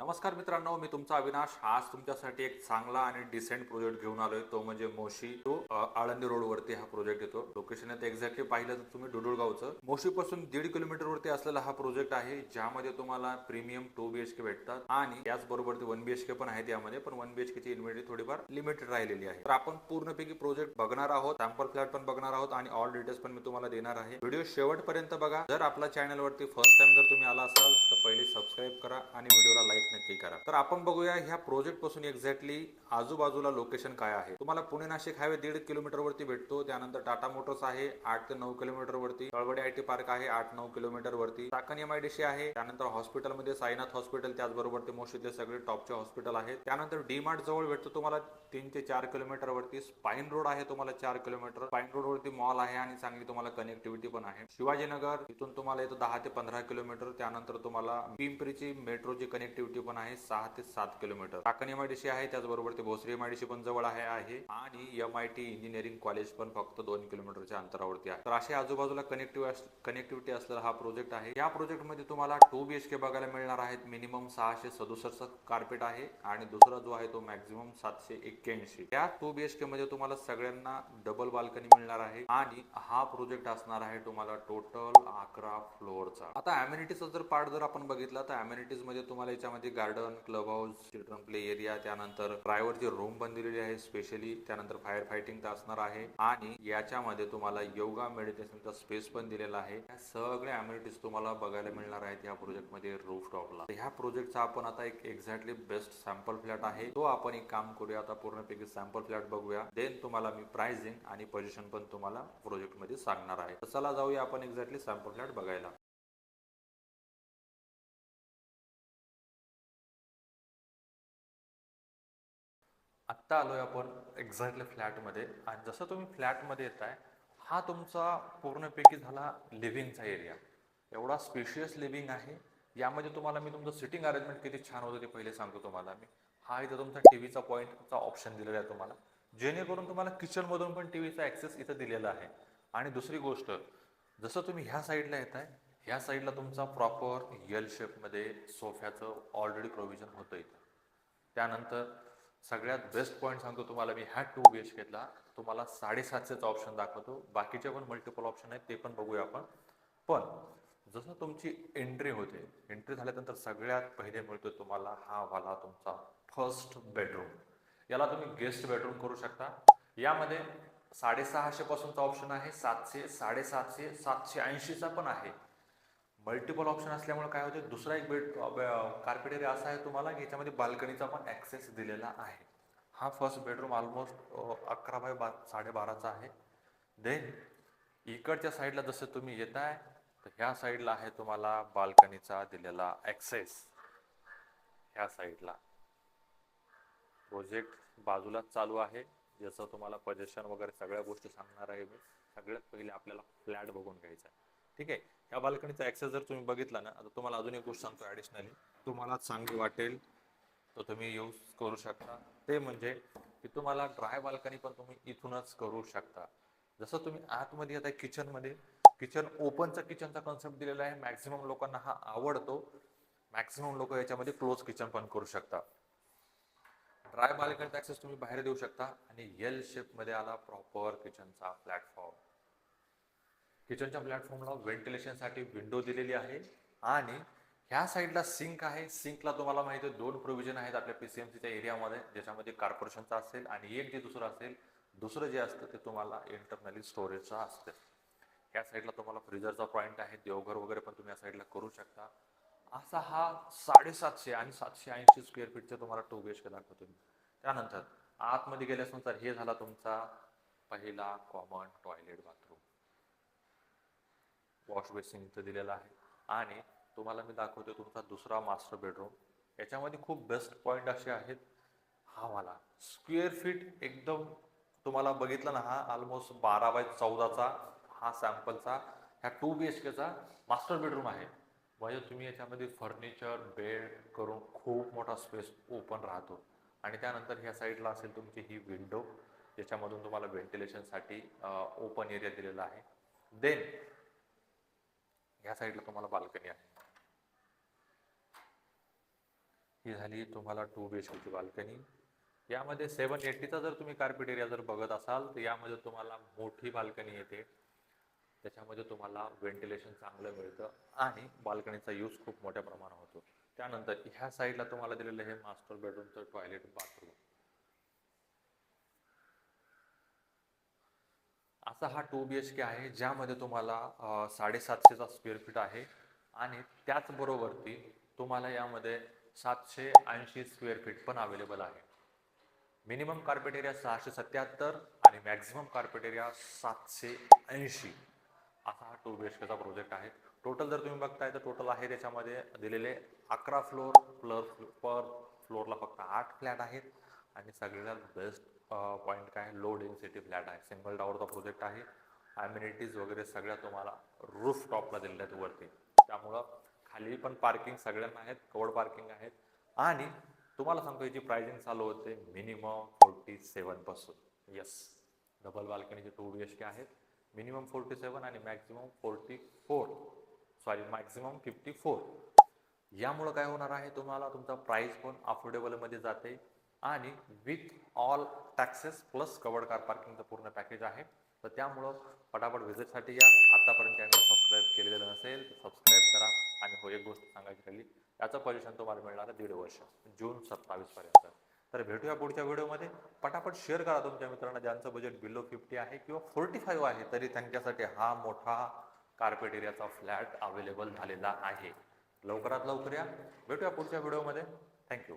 नमस्कार मित्रांनो, मी तुमचा अविनाश. आज तुमच्यासाठी एक चांगला आणि डिसेंट प्रोजेक्ट घेऊन आलोय. तो म्हणजे मोशी तो आळंदी रोड वरती हा प्रोजेक्ट येतो. लोकेशन आहे एक्झॅक्टली पाहिलं तर तुम्ही डुडुळगावचं. मोशी पासून 1.5 किलोमीटर वरती असलेला हा प्रोजेक्ट आहे, ज्यामध्ये तुम्हाला प्रीमियम 2 BHK भेटतात आणि त्याचबरोबर 1 BHK पण आहेत यामध्ये. पण 1 BHK ची इन्व्हेंटरी थोडीफार लिमिटेड राहिलेली आहे. तर आपण पूर्णपैकी प्रोजेक्ट बघणार आहोत, सॅम्पल फ्लॅट पण बघणार आहोत आणि ऑल डिटेल्स पण मी तुम्हाला देणार आहे. व्हिडिओ शेवटपर्यंत बघा. जर आपल्या चॅनल वरती फर्स्ट टाइम जर तुम्ही आला असाल तर पहिले सबस्क्राईब करा आणि व्हिडिओला लाईक नक्की करा. तर आपण बघूया ह्या प्रोजेक्ट पासून एक्झॅक्टली आजूबाजूला लोकेशन काय आहे. तुम्हाला पुणे नाशिक हायवे 1.5 किलोमीटर वरती भेटतो. त्यानंतर टाटा मोटर्स आहे 8 ते 9 किलोमीटर वरती. तळवडे IT पार्क आहे 8-9 किलोमीटर वरती. चाकण MIDC आहे. त्यानंतर हॉस्पिटलमध्ये साईनाथ हॉस्पिटल, त्याचबरोबर ते मोशीतले सगळे टॉपचे हॉस्पिटल आहेत. त्यानंतर DMart जवळ भेटतो तुम्हाला 3 ते 4 किलोमीटर वरती. स्पाईन रोड आहे तुम्हाला 4 किलोमीटर. स्पाईन रोड वरती मॉल आहे आणि चांगली तुम्हाला कनेक्टिव्हिटी पण आहे. शिवाजीनगर इथून तुम्हाला येतो 10 ते 15 किलोमीटर. त्यानंतर तुम्हाला पिंपरीची मेट्रोची कनेक्टिव्हिटी पण आहे 6 ते 7 किलोमीटर. चाकण MIDC आहे, त्याचबरोबर ते भोसरी MIDC पण जवळ आहे आणि MIT इंजिनिअरिंग कॉलेज पण फक्त 2 किलोमीटरच्या अंतरावरती आहे. तर असे आजूबाजूला कनेक्टिव्हिटी असलेला हा प्रोजेक्ट आहे. या प्रोजेक्ट मध्ये तुम्हाला 2 BHK बघायला मिळणार आहेत. मिनिमम 667 कार्पेट आहे आणि दुसरा जो आहे तो मॅक्झिमम 781. या 2 BHK मध्ये तुम्हाला सगळ्यांना डबल बाल्कनी मिळणार आहे आणि हा प्रोजेक्ट असणार आहे तुम्हाला टोटल 11 फ्लोअरचा. आता अम्युनिटीचा जर पार्ट जर आपण बघितला तर अम्युनिटीज मध्ये तुम्हाला याच्यामध्ये garden, club house, children play area, त्यानंतर ड्रायव्हरची रूम पण दिलेली आहे स्पेशली. त्यानंतर फायर फायटिंग असणार आहे आणि याच्यामध्ये तुम्हाला योगा मेडिटेशनचा स्पेस पण दिलेला आहे. या सगळ्या अम्युनिटीज तुम्हाला बघायला मिळणार आहेत या प्रोजेक्ट मध्ये रूफटॉपला. ह्या प्रोजेक्टचा आपण आता एक एक्झॅक्टली बेस्ट सॅम्पल फ्लॅट आहे तो आपण एक काम करूया, आता पूर्णपैकी सॅम्पल फ्लॅट बघूया. देन तुम्हाला मी प्राइसिंग आणि पोझिशन पण तुम्हाला प्रोजेक्ट मध्ये सांगणार आहे. तर चला जाऊया आपण एक्झॅक्टली सॅम्पल फ्लॅट बघायला. आत्ता आलोय आपण एक्झॅक्टली फ्लॅटमध्ये आणि जसं तुम्ही फ्लॅटमध्ये येताय, हा तुमचा पूर्णपैकी झाला लिव्हिंगचा एरिया. एवढा स्पेशियस लिव्हिंग आहे. यामध्ये तुम्हाला मी तुमचं सिटिंग अरेंजमेंट किती छान होतं ते पहिले सांगतो तुम्हाला मी. हा इथं तुमचा टीव्हीचा पॉईंटचा ऑप्शन दिलेला आहे तुम्हाला, जेणेकरून तुम्हाला किचनमधून पण टीव्हीचा ॲक्सेस इथं दिलेला आहे. आणि दुसरी गोष्ट, जसं तुम्ही ह्या साईडला येताय, ह्या साईडला तुमचा प्रॉपर एल शेपमध्ये सोफ्याचं ऑलरेडी प्रोव्हिजन होतं इथं. त्यानंतर सगळ्यात बेस्ट पॉईंट सांगतो तुम्हाला मी, ह्या 2 BHKला तुम्हाला 750चा ऑप्शन दाखवतो. बाकीचे पण मल्टिपल ऑप्शन आहेत, ते पण बघूया आपण. पण जसं तुमची एंट्री होते, एंट्री झाल्यानंतर सगळ्यात पहिले मिळतो तुम्हाला हा वाला तुमचा फर्स्ट बेडरूम. याला तुम्ही गेस्ट बेडरूम करू शकता. यामध्ये 650 पासूनचा ऑप्शन आहे, 700, 750, 780चा पण आहे. मल्टिपल ऑप्शन असल्यामुळे काय होते, दुसरा एक कार्पेट एरिया असा आहे तुम्हाला की याच्यामध्ये बाल्कनीचा पण ॲक्सेस दिलेला आहे. हा फर्स्ट बेडरूम ऑलमोस्ट 11 बाय 12.5चा आहे. देन इकडच्या साईडला जसं तुम्ही येताय तर ह्या साईडला आहे तुम्हाला बाल्कनीचा दिलेला ॲक्सेस. ह्या साईडला प्रोजेक्ट बाजूलाच चालू आहे, ज्याचं तुम्हाला पोझिशन वगैरे सगळ्या गोष्टी सांगणार आहे मी. सगळ्यात पहिले आपल्याला फ्लॅट बघून घ्यायचा आहे, ठीक आहे. ह्या बाल्कनीचा ॲक्सेस जर तुम्ही बघितला ना, आता तुम्हाला अजून एक गोष्ट सांगतो ॲडिशनली, तुम्हाला चांगली वाटेल तर तुम्ही यूज करू शकता. ते म्हणजे की तुम्हाला ड्राय बाल्कनी पण तुम्ही इथूनच करू शकता. जसं तुम्ही आतमध्ये येत आहे किचनमध्ये, किचन ओपनचा किचनचा कन्सेप्ट दिलेला आहे. मॅक्झिमम लोकांना हा आवडतो. मॅक्झिमम लोक याच्यामध्ये क्लोज किचन पण करू शकता. ड्राय बाल्कनीचा ॲक्सेस तुम्ही बाहेर देऊ शकता आणि एल शेपमध्ये आला प्रॉपर किचनचा प्लॅटफॉर्म. किचनच्या प्लॅटफॉर्मला व्हेंटिलेशनसाठी विंडो दिलेली आहे आणि ह्या साईडला सिंक आहे. सिंकला तुम्हाला माहिती आहे 2 प्रोव्हिजन आहेत आपल्या PCMCच्या एरियामध्ये, ज्याच्यामध्ये कॉर्पोरेशनचा असेल आणि एक जे दुसरं असेल, दुसरं जे असतं ते तुम्हाला इंटरनली स्टोरेजचं असतं. ह्या साईडला तुम्हाला फ्रीजरचा पॉईंट आहे, देवघर वगैरे पण तुम्ही या साईडला करू शकता. असा हा 750 आणि 780 स्क्वेअर फीटचा तुम्हाला 2 BHK दाखवतो. त्यानंतर आतमध्ये गेल्यानंतर हे झाला तुमचा पहिला common toilet bathroom. Wash basin इथं दिलेला आहे आणि तुम्हाला मी दाखवतो तुमचा दुसरा मास्टर बेडरूम. याच्यामध्ये खूप बेस्ट पॉईंट असे आहेत. हा वाला स्क्वेअर फीट एकदम तुम्हाला बघितला ना, हा ऑलमोस्ट 12 बाय 14चा हा सॅम्पलचा ह्या 2 BHKचा मास्टर बेडरूम आहे. म्हणजे तुम्ही याच्यामध्ये फर्निचर बेड करून खूप मोठा स्पेस ओपन राहतो. आणि त्यानंतर ह्या साईडला असेल तुमची ही विंडो, ज्याच्यामधून तुम्हाला व्हेंटिलेशनसाठी ओपन एरिया दिलेला आहे. देन ह्या साईडला तुम्हाला बाल्कनी आहे. ही झाली तुम्हाला 2 BHK ची बाल्कनी. यामध्ये 780चा जर तुम्ही कार्पेट एरिया जर बघत असाल तर यामध्ये तुम्हाला मोठी बाल्कनी येते. त्याच्यामध्ये तुम्हाला व्हेंटिलेशन चांगलं मिळतं आणि बाल्कनीचा यूज खूप मोठ्या प्रमाणात होतो. त्यानंतर ह्या साईडला तुम्हाला दिलेलं हे मास्टर बेडरूमचं टॉयलेट बाथरूम. असा हा 2 BHK आहे ज्यामध्ये तुम्हाला 750चा स्क्वेअर फीट आहे आणि त्याचबरोबरती तुम्हाला यामध्ये 780 स्क्वेअर फीट पण अवेलेबल आहे. मिनिमम कार्पेट एरिया 677 आणि मॅक्झिमम कार्पेट एरिया 780 असा हा 2 BHKचा प्रोजेक्ट आहे. टोटल जर तुम्ही बघताय तर टोटल आहे त्याच्यामध्ये दिलेले 11 फ्लोअर पर फ्लोअरला फक्त 8 फ्लॅट आहेत आणि सगळ्यात बेस्ट पॉईंट काय लो डेन्सिटी फ्लॅट आहे. सिंगल टॉवरचा प्रोजेक्ट आहे. ॲम्युनिटीज वगैरे सगळ्या तुम्हाला रूफ टॉपला दिलेल्या आहेत वरती. त्यामुळं खाली पण पार्किंग सगळ्यांना आहेत, कवर्ड पार्किंग आहेत आणि तुम्हाला सांगतो याची प्राइसिंग चालू होते मिनिमम 47 पासून. येस, डबल बाल्कनीचे 2 BHK आहेत. मिनिमम 47 आणि मॅक्झिमम 54. यामुळं काय होणार आहे तुम्हाला तुमचा प्राइस पण अफोर्डेबलमध्ये जाते आणि with all taxes plus covered car पार्किंगचं पूर्ण पॅकेज आहे. तर त्यामुळं फटाफट व्हिजिटसाठी या. आतापर्यंत चॅनल सबस्क्राईब केलेलं नसेल तर सबस्क्राईब करा. आणि हो, एक गोष्ट सांगायची राहिली, याचं पोझिशन तुम्हाला मिळणार आहे 1.5 वर्ष, जून 27 पर्यंत. तर भेटूया पुढच्या व्हिडिओमध्ये. पटापट शेअर करा तुमच्या मित्रांना ज्यांचं बजेट बिलो 50 आहे किंवा 45 आहे तरी त्यांच्यासाठी हा मोठा कार्पेट एरियाचा फ्लॅट अवेलेबल झालेला आहे. लवकरात लवकर या. भेटूया पुढच्या व्हिडिओमध्ये. थँक्यू.